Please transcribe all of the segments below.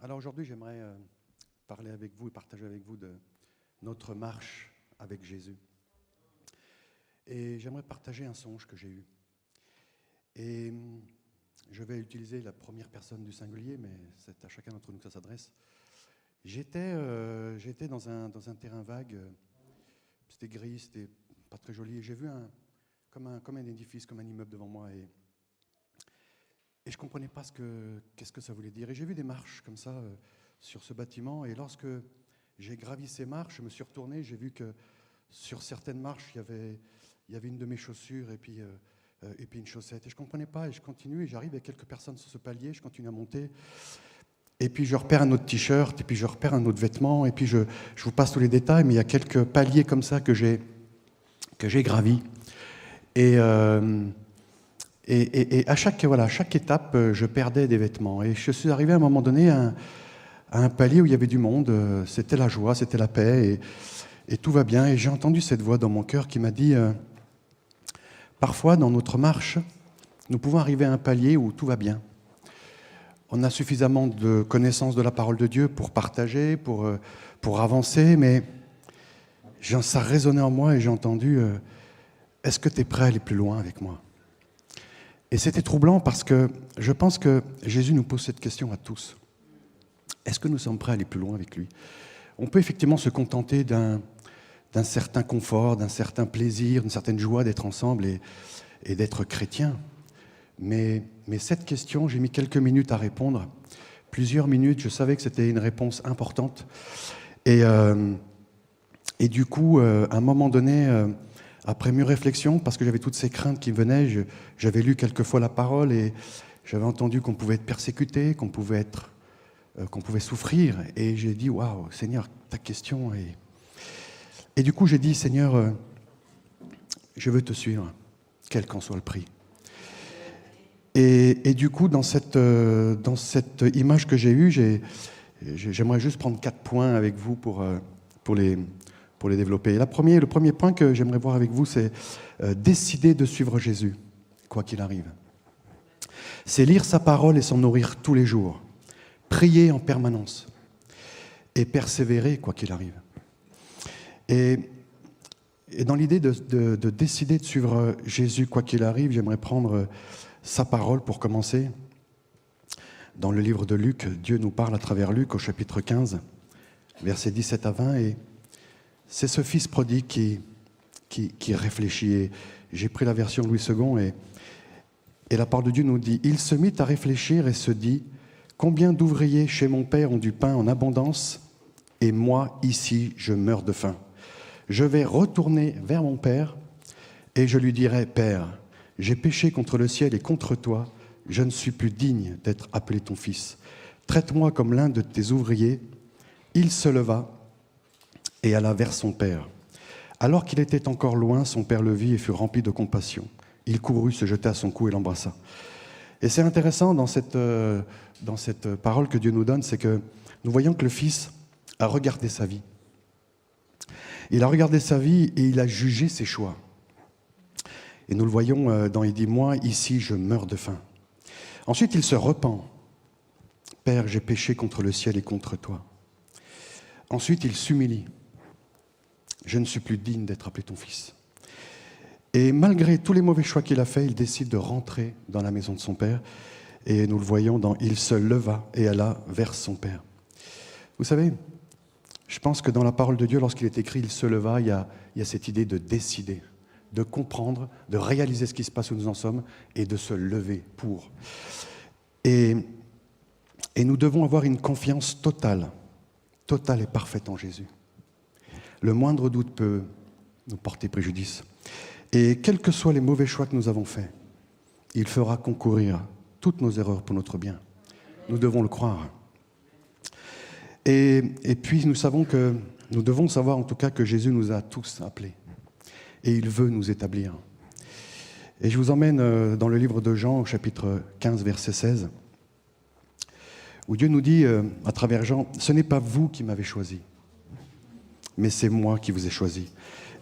Alors aujourd'hui, j'aimerais parler avec vous et partager avec vous de notre marche avec Jésus. Et j'aimerais partager un songe que j'ai eu. Et je vais utiliser la première personne du singulier, mais c'est à chacun d'entre nous que ça s'adresse. J'étais dans un terrain vague, c'était gris, c'était pas très joli, et j'ai vu comme un édifice, comme un immeuble devant moi, et je ne comprenais pas qu'est-ce que ça voulait dire. Et j'ai vu des marches comme ça sur ce bâtiment, et lorsque j'ai gravi ces marches, je me suis retourné, j'ai vu que sur certaines marches, il y avait une de mes chaussures et puis une chaussette. Et je ne comprenais pas, et je continue, et j'arrive avec quelques personnes sur ce palier, je continue à monter. Et puis je repère un autre t-shirt, et puis je repère un autre vêtement, et puis je vous passe tous les détails, mais il y a quelques paliers comme ça que j'ai gravis. Et à chaque étape, je perdais des vêtements. Et je suis arrivé à un moment donné à un palier où il y avait du monde. C'était la joie, c'était la paix, et tout va bien. Et j'ai entendu cette voix dans mon cœur qui m'a dit parfois, dans notre marche, nous pouvons arriver à un palier où tout va bien. On a suffisamment de connaissance de la parole de Dieu pour partager, pour avancer, mais ça résonnait en moi et j'ai entendu est-ce que tu es prêt à aller plus loin avec moi ? Et c'était troublant parce que je pense que Jésus nous pose cette question à tous. Est-ce que nous sommes prêts à aller plus loin avec lui ? On peut effectivement se contenter d'un certain confort, d'un certain plaisir, d'une certaine joie d'être ensemble et d'être chrétien. Mais cette question, j'ai mis quelques minutes à répondre. Plusieurs minutes, je savais que c'était une réponse importante. Et du coup, à un moment donné, après mûre réflexion, parce que j'avais toutes ces craintes qui me venaient, j'avais lu quelques fois la parole et j'avais entendu qu'on pouvait être persécuté, qu'on pouvait souffrir. Et j'ai dit, waouh, Seigneur, ta question. Et du coup, j'ai dit, Seigneur, je veux te suivre, quel qu'en soit le prix. Et du coup, dans cette image que j'ai eue, j'aimerais juste prendre 4 points avec vous pour les développer. Le premier point que j'aimerais voir avec vous, c'est décider de suivre Jésus, quoi qu'il arrive. C'est lire sa parole et s'en nourrir tous les jours, prier en permanence et persévérer, quoi qu'il arrive. Et dans l'idée de décider de suivre Jésus, quoi qu'il arrive, j'aimerais prendre sa parole pour commencer. Dans le livre de Luc, Dieu nous parle à travers Luc au chapitre 15, versets 17 à 20, et c'est ce fils prodigue qui réfléchit. Et j'ai pris la version Louis II et la parole de Dieu nous dit « Il se mit à réfléchir et se dit « Combien d'ouvriers chez mon père ont du pain en abondance et moi, ici, je meurs de faim. Je vais retourner vers mon père et je lui dirai « Père, j'ai péché contre le ciel et contre toi. Je ne suis plus digne d'être appelé ton fils. Traite-moi comme l'un de tes ouvriers. » Il se leva et alla vers son père. Alors qu'il était encore loin, son père le vit et fut rempli de compassion. Il courut, se jeta à son cou et l'embrassa. Et c'est intéressant dans cette parole que Dieu nous donne, c'est que nous voyons que le fils a regardé sa vie. Il a regardé sa vie et il a jugé ses choix. Et nous le voyons il dit « Moi, ici, je meurs de faim. » Ensuite, il se repent. « Père, j'ai péché contre le ciel et contre toi. » Ensuite, il s'humilie. « Je ne suis plus digne d'être appelé ton fils. » Et malgré tous les mauvais choix qu'il a faits, il décide de rentrer dans la maison de son père. Et nous le voyons dans « Il se leva et alla vers son père. » Vous savez, je pense que dans la parole de Dieu, lorsqu'il est écrit « Il se leva », il y a cette idée de décider, de comprendre, de réaliser ce qui se passe où nous en sommes et de se lever pour. Et nous devons avoir une confiance totale et parfaite en Jésus. Le moindre doute peut nous porter préjudice. Et quels que soient les mauvais choix que nous avons faits, il fera concourir toutes nos erreurs pour notre bien. Nous devons le croire. Et puis nous devons savoir en tout cas que Jésus nous a tous appelés. Et il veut nous établir. Et je vous emmène dans le livre de Jean, au chapitre 15, verset 16, où Dieu nous dit, à travers Jean, « Ce n'est pas vous qui m'avez choisi, mais c'est moi qui vous ai choisi.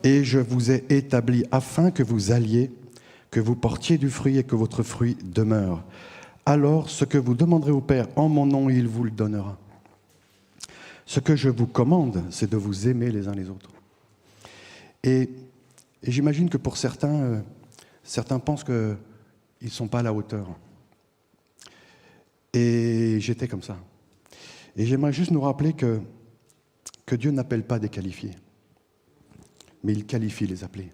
Et je vous ai établi afin que vous alliez, que vous portiez du fruit et que votre fruit demeure. Alors, ce que vous demanderez au Père en mon nom, il vous le donnera. Ce que je vous commande, c'est de vous aimer les uns les autres. Et j'imagine que pour certains, certains pensent qu'ils ne sont pas à la hauteur. Et j'étais comme ça. Et j'aimerais juste nous rappeler que Dieu n'appelle pas des qualifiés, mais il qualifie les appelés.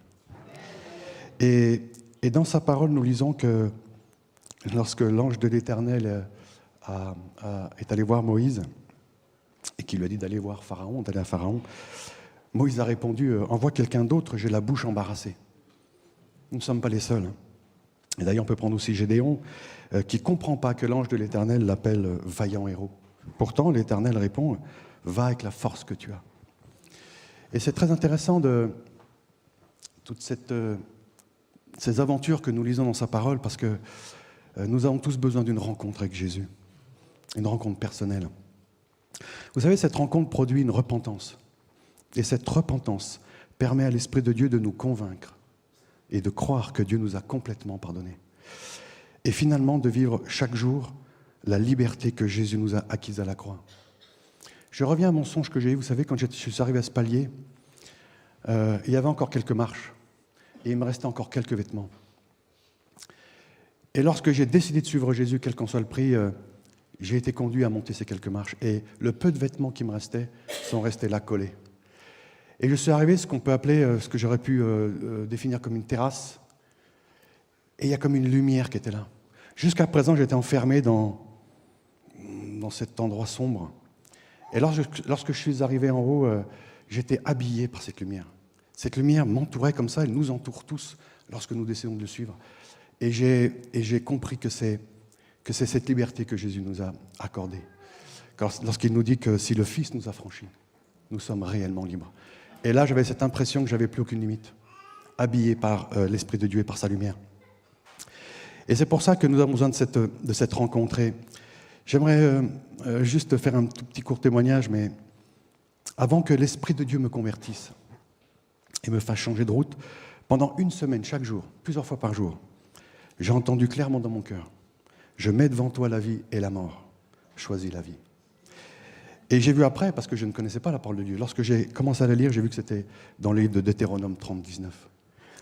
Et dans sa parole, nous lisons que lorsque l'ange de l'Éternel est allé voir Moïse, et qu'il lui a dit d'aller voir Pharaon, d'aller à Pharaon, Moïse a répondu « Envoie quelqu'un d'autre, j'ai la bouche embarrassée ». Nous ne sommes pas les seuls. Et d'ailleurs, on peut prendre aussi Gédéon, qui ne comprend pas que l'ange de l'Éternel l'appelle « vaillant héros ». Pourtant, l'Éternel répond « Va avec la force que tu as ». Et c'est très intéressant de toutes ces aventures que nous lisons dans sa parole, parce que nous avons tous besoin d'une rencontre avec Jésus, une rencontre personnelle. Vous savez, cette rencontre produit une repentance. Et cette repentance permet à l'Esprit de Dieu de nous convaincre et de croire que Dieu nous a complètement pardonné. Et finalement, de vivre chaque jour la liberté que Jésus nous a acquise à la croix. Je reviens à mon songe que j'ai eu. Vous savez, quand je suis arrivé à ce palier, il y avait encore quelques marches. Et il me restait encore quelques vêtements. Et lorsque j'ai décidé de suivre Jésus, quel qu'en soit le prix, j'ai été conduit à monter ces quelques marches. Et le peu de vêtements qui me restaient sont restés là collés. Et je suis arrivé à ce qu'on peut appeler, ce que j'aurais pu définir comme une terrasse. Et il y a comme une lumière qui était là. Jusqu'à présent, j'étais enfermé dans cet endroit sombre. Et lorsque je suis arrivé en haut, j'étais habillé par cette lumière. Cette lumière m'entourait comme ça, elle nous entoure tous lorsque nous décidons de le suivre. Et j'ai compris que c'est cette liberté que Jésus nous a accordée. Lorsqu'il nous dit que si le Fils nous a franchis, nous sommes réellement libres. Et là, j'avais cette impression que je n'avais plus aucune limite, habillé par l'Esprit de Dieu et par sa lumière. Et c'est pour ça que nous avons besoin de cette rencontre. Et j'aimerais juste faire un tout petit court témoignage, mais avant que l'Esprit de Dieu me convertisse et me fasse changer de route, pendant une semaine, chaque jour, plusieurs fois par jour, j'ai entendu clairement dans mon cœur, je mets devant toi la vie et la mort, choisis la vie. Et j'ai vu après, parce que je ne connaissais pas la parole de Dieu, lorsque j'ai commencé à la lire, j'ai vu que c'était dans le livre de Deutéronome 30, 19.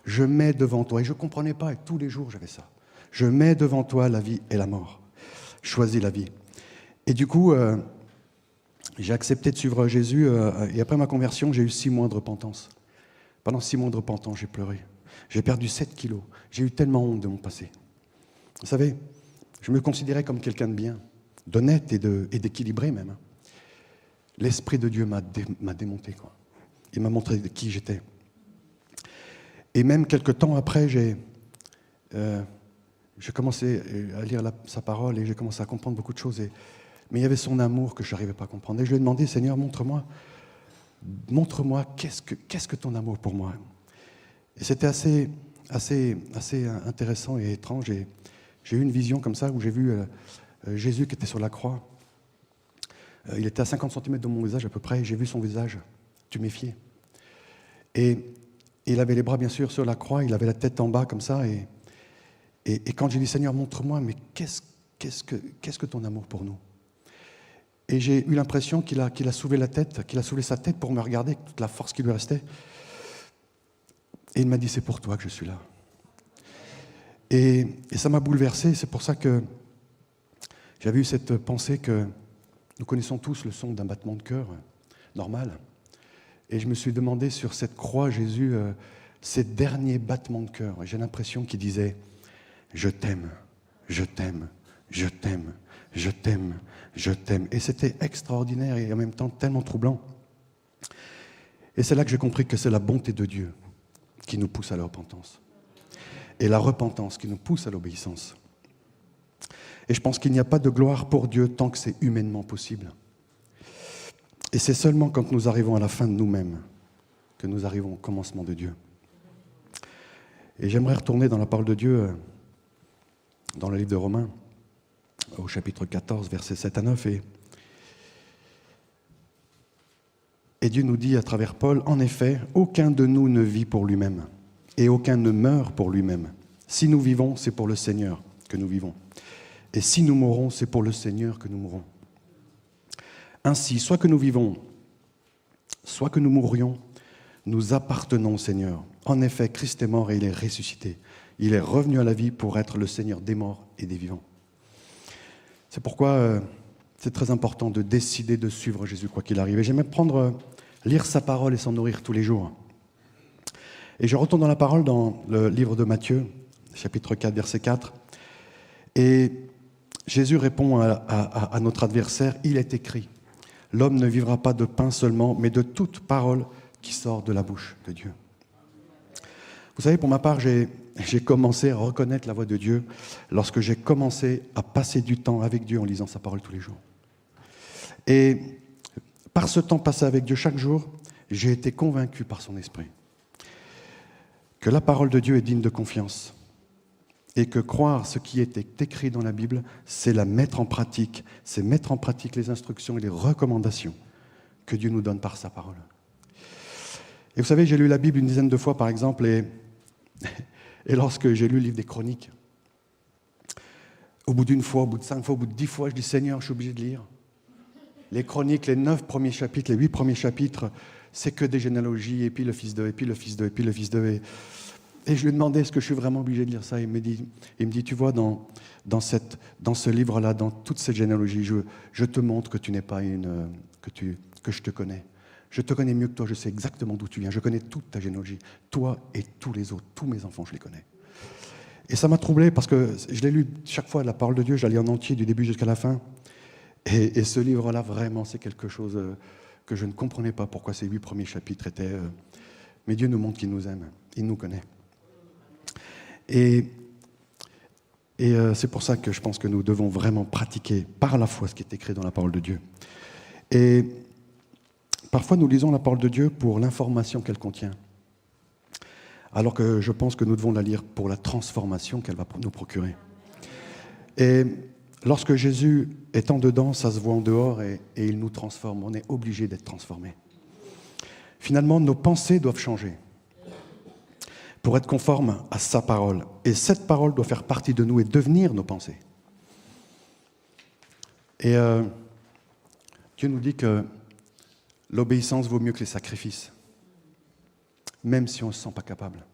Je mets devant toi, et je ne comprenais pas, et tous les jours j'avais ça. Je mets devant toi la vie et la mort, choisis la vie. Et du coup, j'ai accepté de suivre Jésus, et après ma conversion, j'ai eu 6 mois de repentance. Pendant 6 mois de repentance, j'ai pleuré. J'ai perdu 7 kilos. J'ai eu tellement honte de mon passé. Vous savez, je me considérais comme quelqu'un de bien, d'honnête et d'équilibré même. L'Esprit de Dieu m'a démonté, quoi. Il m'a montré qui j'étais. Et même quelques temps après, j'ai commencé à lire sa parole et j'ai commencé à comprendre beaucoup de choses. Mais il y avait son amour que je n'arrivais pas à comprendre. Et je lui ai demandé, Seigneur, montre-moi qu'est-ce que ton amour pour moi. Et c'était assez intéressant et étrange. Et j'ai eu une vision comme ça où j'ai vu Jésus qui était sur la croix. Il était à 50 cm de mon visage à peu près, et j'ai vu son visage tuméfié. Et il avait les bras bien sûr sur la croix, il avait la tête en bas comme ça, et quand j'ai dit Seigneur, montre-moi, mais qu'est-ce que ton amour pour nous? Et j'ai eu l'impression qu'il a soulevé sa tête pour me regarder avec toute la force qui lui restait. Et il m'a dit, c'est pour toi que je suis là. Et ça m'a bouleversé, c'est pour ça que j'avais eu cette pensée que nous connaissons tous le son d'un battement de cœur normal. Et je me suis demandé sur cette croix, Jésus, ces derniers battements de cœur. Et j'ai l'impression qu'il disait, je t'aime, je t'aime, je t'aime, je t'aime, je t'aime. Et c'était extraordinaire et en même temps tellement troublant. Et c'est là que j'ai compris que c'est la bonté de Dieu qui nous pousse à la repentance. Et la repentance qui nous pousse à l'obéissance. Et je pense qu'il n'y a pas de gloire pour Dieu tant que c'est humainement possible. Et c'est seulement quand nous arrivons à la fin de nous-mêmes que nous arrivons au commencement de Dieu. Et j'aimerais retourner dans la parole de Dieu, dans le livre de Romains, au chapitre 14, versets 7 à 9. Et Dieu nous dit à travers Paul, « En effet, aucun de nous ne vit pour lui-même, et aucun ne meurt pour lui-même. Si nous vivons, c'est pour le Seigneur que nous vivons. Et si nous mourons, c'est pour le Seigneur que nous mourons. Ainsi, soit que nous vivons soit que nous mourions, nous appartenons au Seigneur. En effet, Christ est mort et il est ressuscité. Il est revenu à la vie pour être le Seigneur des morts et des vivants. C'est pourquoi c'est très important de décider de suivre Jésus quoi qu'il arrive. Et j'aime lire sa parole et s'en nourrir tous les jours. Et je retourne dans la parole dans le livre de Matthieu, chapitre 4, verset 4. Et Jésus répond à notre adversaire, « Il est écrit, l'homme ne vivra pas de pain seulement, mais de toute parole qui sort de la bouche de Dieu. » Vous savez, pour ma part, j'ai commencé à reconnaître la voix de Dieu lorsque j'ai commencé à passer du temps avec Dieu en lisant sa parole tous les jours. Et par ce temps passé avec Dieu chaque jour, j'ai été convaincu par son esprit que la parole de Dieu est digne de confiance et que croire ce qui est écrit dans la Bible, c'est la mettre en pratique, c'est mettre en pratique les instructions et les recommandations que Dieu nous donne par sa parole. Et vous savez, j'ai lu la Bible une dizaine de fois, par exemple, et lorsque j'ai lu le livre des Chroniques, au bout d'une fois, au bout de 5 fois, au bout de 10 fois, je dis « Seigneur, je suis obligé de lire. » Les Chroniques, les 9 premiers chapitres, les 8 premiers chapitres, c'est que des généalogies, et puis le fils d'eux, et puis le fils d'eux, et puis le fils d'eux. Et je lui demandais, est-ce que je suis vraiment obligé de lire ça ? Il me dit, tu vois, dans ce livre-là, dans toute cette généalogie, je te montre que tu n'es pas que je te connais. Je te connais mieux que toi, je sais exactement d'où tu viens, je connais toute ta généalogie. Toi et tous les autres, tous mes enfants, je les connais. Et ça m'a troublé parce que je l'ai lu chaque fois, la parole de Dieu, je la lis en entier, du début jusqu'à la fin. Et ce livre-là, vraiment, c'est quelque chose que je ne comprenais pas pourquoi ces 8 premiers chapitres étaient... Mais Dieu nous montre qu'il nous aime, il nous connaît. Et c'est pour ça que je pense que nous devons vraiment pratiquer par la foi ce qui est écrit dans la parole de Dieu. Et parfois, nous lisons la parole de Dieu pour l'information qu'elle contient, alors que je pense que nous devons la lire pour la transformation qu'elle va nous procurer. Et lorsque Jésus est en dedans, ça se voit en dehors et il nous transforme. On est obligé d'être transformé. Finalement, nos pensées doivent changer pour être conformes à sa parole. Et cette parole doit faire partie de nous et devenir nos pensées. Et Dieu nous dit que l'obéissance vaut mieux que les sacrifices, même si on ne se sent pas capable.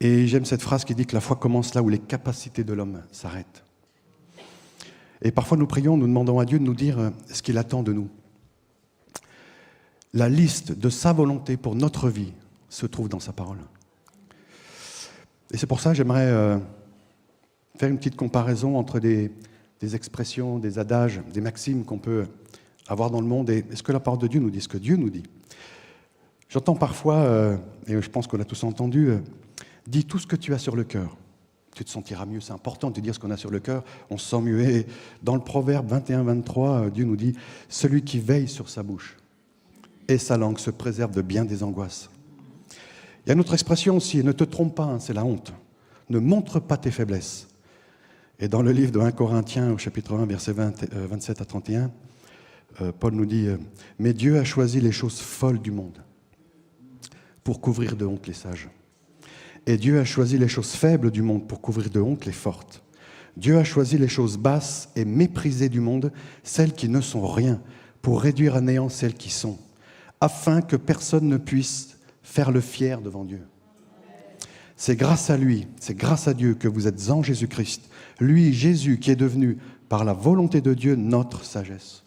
Et j'aime cette phrase qui dit que la foi commence là où les capacités de l'homme s'arrêtent. Et parfois nous prions, nous demandons à Dieu de nous dire ce qu'il attend de nous. La liste de sa volonté pour notre vie se trouve dans sa parole. Et c'est pour ça que j'aimerais faire une petite comparaison entre des expressions, des adages, des maximes qu'on peut avoir dans le monde et ce que la parole de Dieu nous dit, ce que Dieu nous dit. J'entends parfois, et je pense qu'on l'a tous entendu, dis tout ce que tu as sur le cœur. Tu te sentiras mieux. C'est important de dire ce qu'on a sur le cœur. On se sent mieux. Et dans le Proverbe 21-23, Dieu nous dit « Celui qui veille sur sa bouche et sa langue se préserve de bien des angoisses. » Il y a une autre expression aussi, « Ne te trompe pas, c'est la honte. Ne montre pas tes faiblesses. » Et dans le livre de 1 Corinthiens, au chapitre 1, versets 27 à 31, Paul nous dit « Mais Dieu a choisi les choses folles du monde pour couvrir de honte les sages. Et Dieu a choisi les choses faibles du monde pour couvrir de honte les fortes. Dieu a choisi les choses basses et méprisées du monde, celles qui ne sont rien, pour réduire à néant celles qui sont, afin que personne ne puisse faire le fier devant Dieu. C'est grâce à lui, c'est grâce à Dieu que vous êtes en Jésus-Christ. Lui, Jésus, qui est devenu, par la volonté de Dieu, notre sagesse,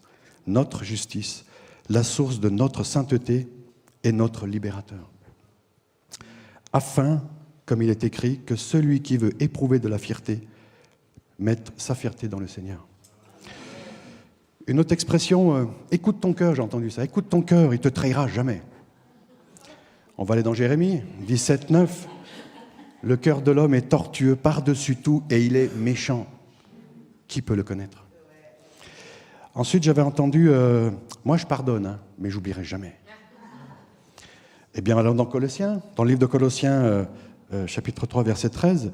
notre justice, la source de notre sainteté et notre libérateur. Afin, comme il est écrit, que celui qui veut éprouver de la fierté mette sa fierté dans le Seigneur. Une autre expression, écoute ton cœur, j'ai entendu ça, écoute ton cœur, il ne te trahira jamais. On va aller dans Jérémie 17, 9. Le cœur de l'homme est tortueux par-dessus tout et il est méchant. Qui peut le connaître? Ensuite, j'avais entendu, moi je pardonne, mais j'oublierai jamais. Eh bien, allons dans Colossiens, dans le livre de Colossiens, chapitre 3, verset 13,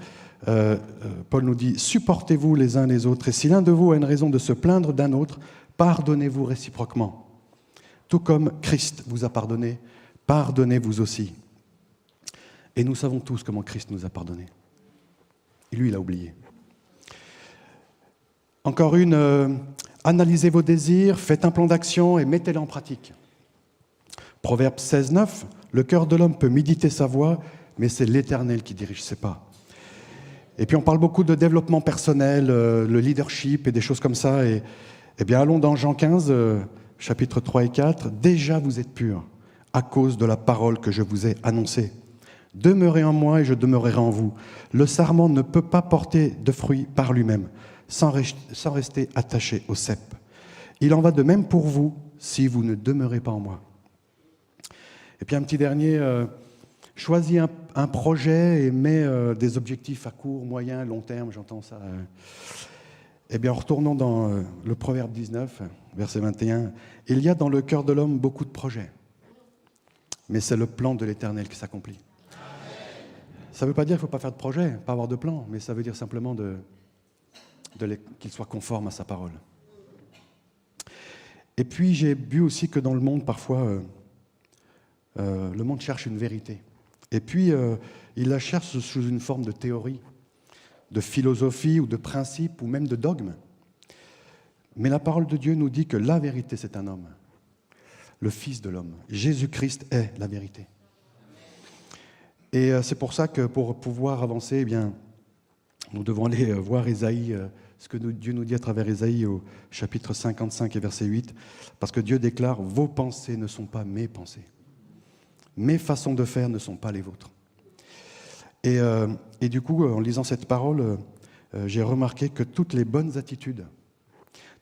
Paul nous dit « Supportez-vous les uns les autres, et si l'un de vous a une raison de se plaindre d'un autre, pardonnez-vous réciproquement. Tout comme Christ vous a pardonné, pardonnez-vous aussi. » Et nous savons tous comment Christ nous a pardonné. Et lui, il a oublié. Encore une, analysez vos désirs, faites un plan d'action et mettez-les en pratique. Proverbe 16, 9, le cœur de l'homme peut méditer sa voie, mais c'est l'Éternel qui dirige ses pas. Et puis on parle beaucoup de développement personnel, le leadership et des choses comme ça. Et bien allons dans Jean 15, chapitres 3 et 4. Déjà vous êtes purs à cause de la parole que je vous ai annoncée. Demeurez en moi et je demeurerai en vous. Le sarment ne peut pas porter de fruits par lui-même, sans rester attaché au cep. Il en va de même pour vous si vous ne demeurez pas en moi. Et puis un petit dernier, choisis un projet et mets des objectifs à court, moyen, long terme, j'entends ça. Eh bien, retournons dans le Proverbe 19, verset 21. Il y a dans le cœur de l'homme beaucoup de projets, mais c'est le plan de l'Éternel qui s'accomplit. Ça ne veut pas dire qu'il ne faut pas faire de projet, pas avoir de plan, mais ça veut dire simplement qu'il soit conforme à sa parole. Et puis, j'ai vu aussi que dans le monde, parfois, le monde cherche une vérité. Et puis, il la cherche sous une forme de théorie, de philosophie ou de principe ou même de dogme. Mais la parole de Dieu nous dit que la vérité, c'est un homme, le Fils de l'homme. Jésus-Christ est la vérité. Et c'est pour ça que pour pouvoir avancer, eh bien, nous devons aller voir Ésaïe, ce que Dieu nous dit à travers Ésaïe au chapitre 55 et verset 8, parce que Dieu déclare « Vos pensées ne sont pas mes pensées. Mes façons de faire ne sont pas les vôtres. » Et du coup, en lisant cette parole, j'ai remarqué que toutes les bonnes attitudes,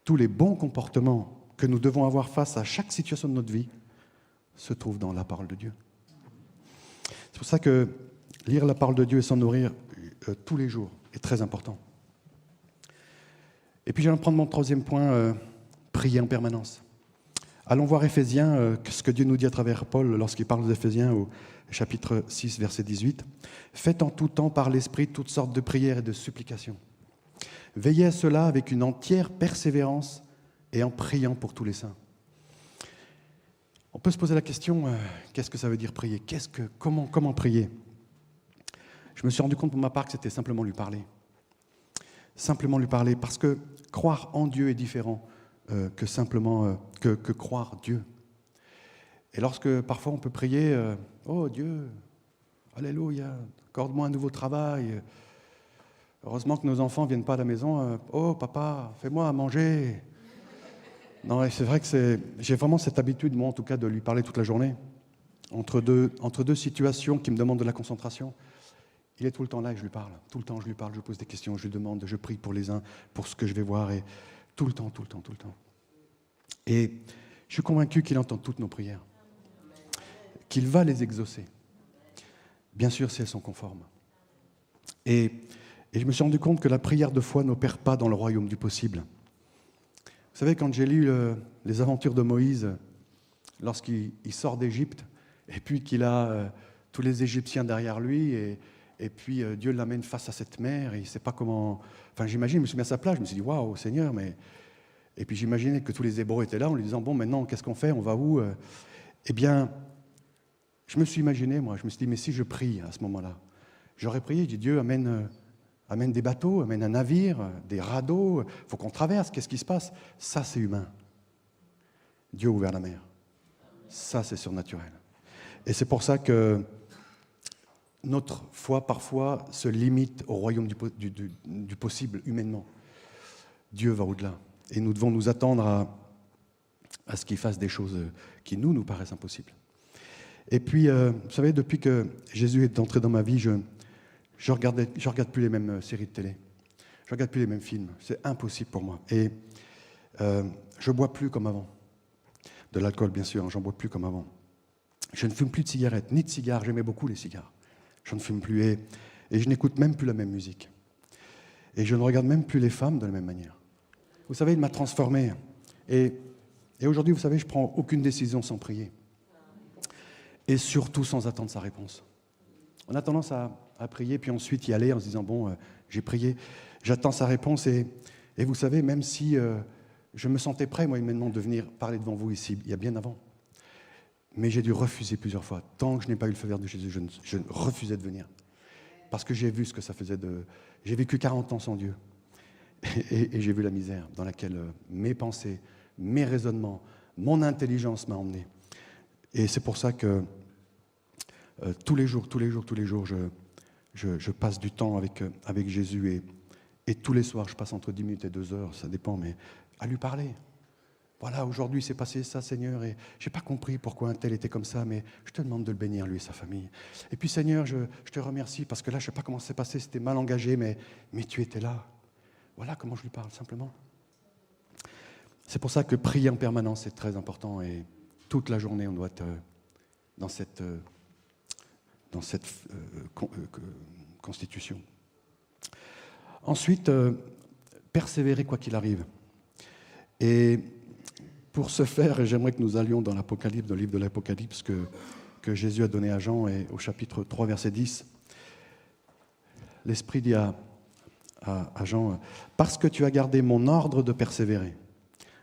tous les bons comportements que nous devons avoir face à chaque situation de notre vie se trouvent dans la parole de Dieu. C'est pour ça que lire la parole de Dieu et s'en nourrir tous les jours est très important. Et puis je vais prendre mon troisième point, prier en permanence. Allons voir Éphésiens, ce que Dieu nous dit à travers Paul lorsqu'il parle aux Éphésiens au chapitre 6, verset 18. « Faites en tout temps par l'Esprit toutes sortes de prières et de supplications. Veillez à cela avec une entière persévérance et en priant pour tous les saints. » On peut se poser la question, qu'est-ce que ça veut dire prier ? Comment prier ? Je me suis rendu compte pour ma part que c'était simplement lui parler. Simplement lui parler, parce que croire en Dieu est différent que simplement que croire Dieu. Et lorsque parfois on peut prier, oh Dieu, alléluia, accorde-moi un nouveau travail. Heureusement que nos enfants ne viennent pas à la maison, oh papa, fais-moi à manger. Non, et c'est vrai que j'ai vraiment cette habitude, moi en tout cas, de lui parler toute la journée. Entre deux situations qui me demandent de la concentration, il est tout le temps là et je lui parle. Tout le temps, je lui parle, je pose des questions, je lui demande, je prie pour les uns, pour ce que je vais voir, et tout le temps. Et je suis convaincu qu'il entend toutes nos prières, qu'il va les exaucer. Bien sûr, si elles sont conformes. Et je me suis rendu compte que la prière de foi n'opère pas dans le royaume du possible. Vous savez, quand j'ai lu les aventures de Moïse, lorsqu'il sort d'Égypte, et puis qu'il a tous les Égyptiens derrière lui, et puis Dieu l'amène face à cette mer, et il ne sait pas comment... Enfin, j'imagine, je me suis mis à sa place, je me suis dit, waouh, Seigneur, mais... Et puis j'imaginais que tous les Hébreux étaient là, en lui disant, bon, maintenant, qu'est-ce qu'on fait ? On va où ? Eh bien, je me suis imaginé, moi, je me suis dit, mais si je prie à ce moment-là, j'aurais prié, je dis, Dieu, amène des bateaux, amène un navire, des radeaux, il faut qu'on traverse, qu'est-ce qui se passe ? Ça, c'est humain. Dieu a ouvert la mer. Ça, c'est surnaturel. Et c'est pour ça que notre foi, parfois, se limite au royaume du possible, humainement. Dieu va au-delà. Et nous devons nous attendre à ce qu'il fasse des choses qui nous paraissent impossibles. Et puis, vous savez, depuis que Jésus est entré dans ma vie, je regarde plus les mêmes séries de télé. Je regarde plus les mêmes films. C'est impossible pour moi. Et je bois plus comme avant. De l'alcool, bien sûr, j'en bois plus comme avant. Je ne fume plus de cigarettes, ni de cigares. J'aimais beaucoup les cigares. Je ne fume plus. Et je n'écoute même plus la même musique. Et je ne regarde même plus les femmes de la même manière. Vous savez, il m'a transformé. Et aujourd'hui, vous savez, je ne prends aucune décision sans prier. Et surtout sans attendre sa réponse. On a tendance à prier, puis ensuite y aller en se disant, bon, j'ai prié, j'attends sa réponse. Et vous savez, même si je me sentais prêt, moi, maintenant, de venir parler devant vous ici, il y a bien avant. Mais j'ai dû refuser plusieurs fois. Tant que je n'ai pas eu le feu vert de Jésus, je refusais de venir. Parce que j'ai vu ce que ça faisait de... J'ai vécu 40 ans sans Dieu. Et j'ai vu la misère dans laquelle mes pensées, mes raisonnements, mon intelligence m'a emmené. Et c'est pour ça que tous les jours, je passe du temps avec Jésus et tous les soirs, je passe entre 10 minutes et 2 heures, ça dépend, mais à lui parler. Voilà, aujourd'hui, c'est passé ça, Seigneur, et je n'ai pas compris pourquoi un tel était comme ça, mais je te demande de le bénir, lui et sa famille. Et puis, Seigneur, je te remercie, parce que là, je ne sais pas comment c'est passé, c'était mal engagé, mais tu étais là. Voilà comment je lui parle, simplement. C'est pour ça que prier en permanence, c'est très important, et toute la journée, on doit être dans cette constitution. Ensuite, persévérer quoi qu'il arrive. Et pour ce faire, j'aimerais que nous allions dans l'Apocalypse, dans le livre de l'Apocalypse que Jésus a donné à Jean, et au chapitre 3, verset 10. L'Esprit dit à Jean, « Parce que tu as gardé mon ordre de persévérer,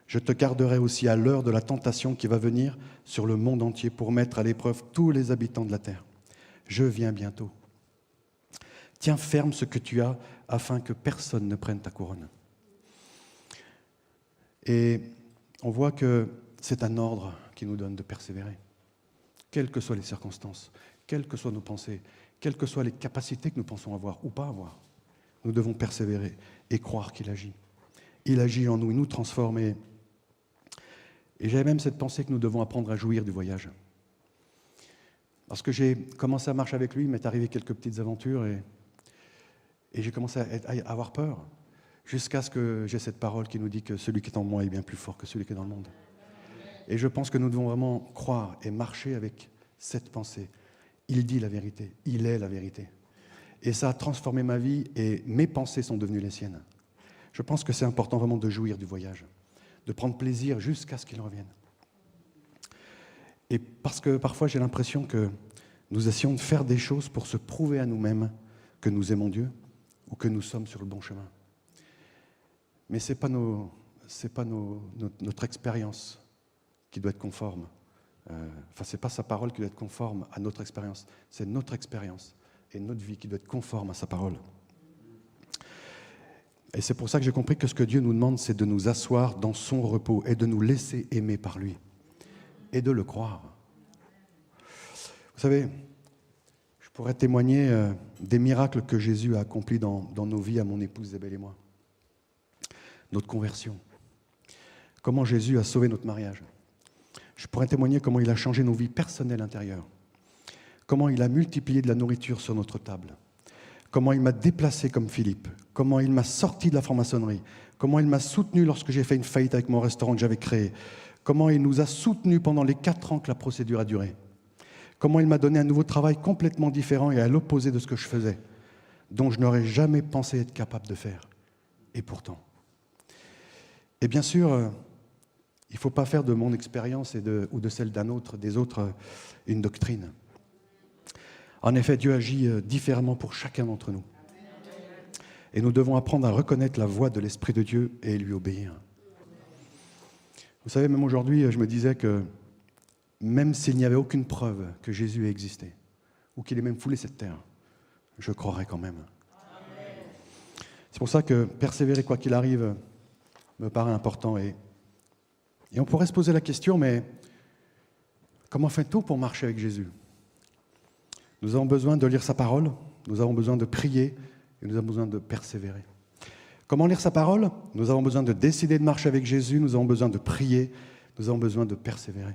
je te garderai aussi à l'heure de la tentation qui va venir sur le monde entier pour mettre à l'épreuve tous les habitants de la terre. Je viens bientôt. Tiens ferme ce que tu as afin que personne ne prenne ta couronne. » Et on voit que c'est un ordre qui nous donne de persévérer, quelles que soient les circonstances, quelles que soient nos pensées, quelles que soient les capacités que nous pensons avoir ou pas avoir. Nous devons persévérer et croire qu'il agit. Il agit en nous, il nous transforme. Et j'avais même cette pensée que nous devons apprendre à jouir du voyage. Parce que j'ai commencé à marcher avec lui, il m'est arrivé quelques petites aventures et j'ai commencé à avoir peur, jusqu'à ce que j'ai cette parole qui nous dit que celui qui est en moi est bien plus fort que celui qui est dans le monde. Et je pense que nous devons vraiment croire et marcher avec cette pensée. Il dit la vérité, il est la vérité. Et ça a transformé ma vie et mes pensées sont devenues les siennes. Je pense que c'est important vraiment de jouir du voyage, de prendre plaisir jusqu'à ce qu'il revienne. Et parce que parfois j'ai l'impression que nous essayons de faire des choses pour se prouver à nous-mêmes que nous aimons Dieu ou que nous sommes sur le bon chemin. Mais ce n'est pas, notre expérience qui doit être conforme. Ce n'est pas sa parole qui doit être conforme à notre expérience. C'est notre expérience et notre vie qui doit être conforme à sa parole. Et c'est pour ça que j'ai compris que ce que Dieu nous demande, c'est de nous asseoir dans son repos et de nous laisser aimer par lui et de le croire. Vous savez, je pourrais témoigner des miracles que Jésus a accomplis dans nos vies, à mon épouse Isabelle et moi. Notre conversion. Comment Jésus a sauvé notre mariage. Je pourrais témoigner comment il a changé nos vies personnelles intérieures. Comment il a multiplié de la nourriture sur notre table. Comment il m'a déplacé comme Philippe. Comment il m'a sorti de la franc-maçonnerie. Comment il m'a soutenu lorsque j'ai fait une faillite avec mon restaurant que j'avais créé. Comment il nous a soutenus pendant les 4 ans que la procédure a duré. Comment il m'a donné un nouveau travail complètement différent et à l'opposé de ce que je faisais, dont je n'aurais jamais pensé être capable de faire. Et pourtant. Et bien sûr, il ne faut pas faire de mon expérience ou de celle des autres, une doctrine. En effet, Dieu agit différemment pour chacun d'entre nous. Et nous devons apprendre à reconnaître la voix de l'Esprit de Dieu et lui obéir. Vous savez, même aujourd'hui, je me disais que même s'il n'y avait aucune preuve que Jésus ait existé, ou qu'il ait même foulé cette terre, je croirais quand même. C'est pour ça que persévérer quoi qu'il arrive me paraît important. Et on pourrait se poser la question, mais comment fait-on pour marcher avec Jésus ? Nous avons besoin de lire sa parole, nous avons besoin de prier et nous avons besoin de persévérer. Comment lire sa parole ? Nous avons besoin de décider de marcher avec Jésus, nous avons besoin de prier, nous avons besoin de persévérer.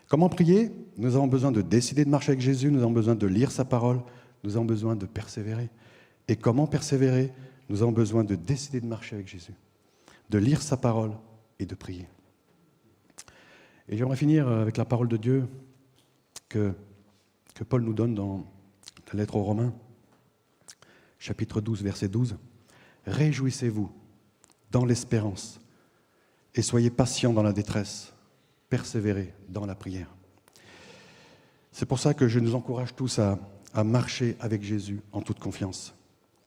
Comment prier ? Nous avons besoin de décider de marcher avec Jésus, nous avons besoin de lire sa parole, nous avons besoin de persévérer. Et comment persévérer ? Nous avons besoin de décider de marcher avec Jésus, de lire sa parole et de prier. Et j'aimerais finir avec la parole de Dieu que Paul nous donne dans la lettre aux Romains, chapitre 12, verset 12. « Réjouissez-vous dans l'espérance et soyez patients dans la détresse, persévérez dans la prière. » C'est pour ça que je nous encourage tous à marcher avec Jésus en toute confiance.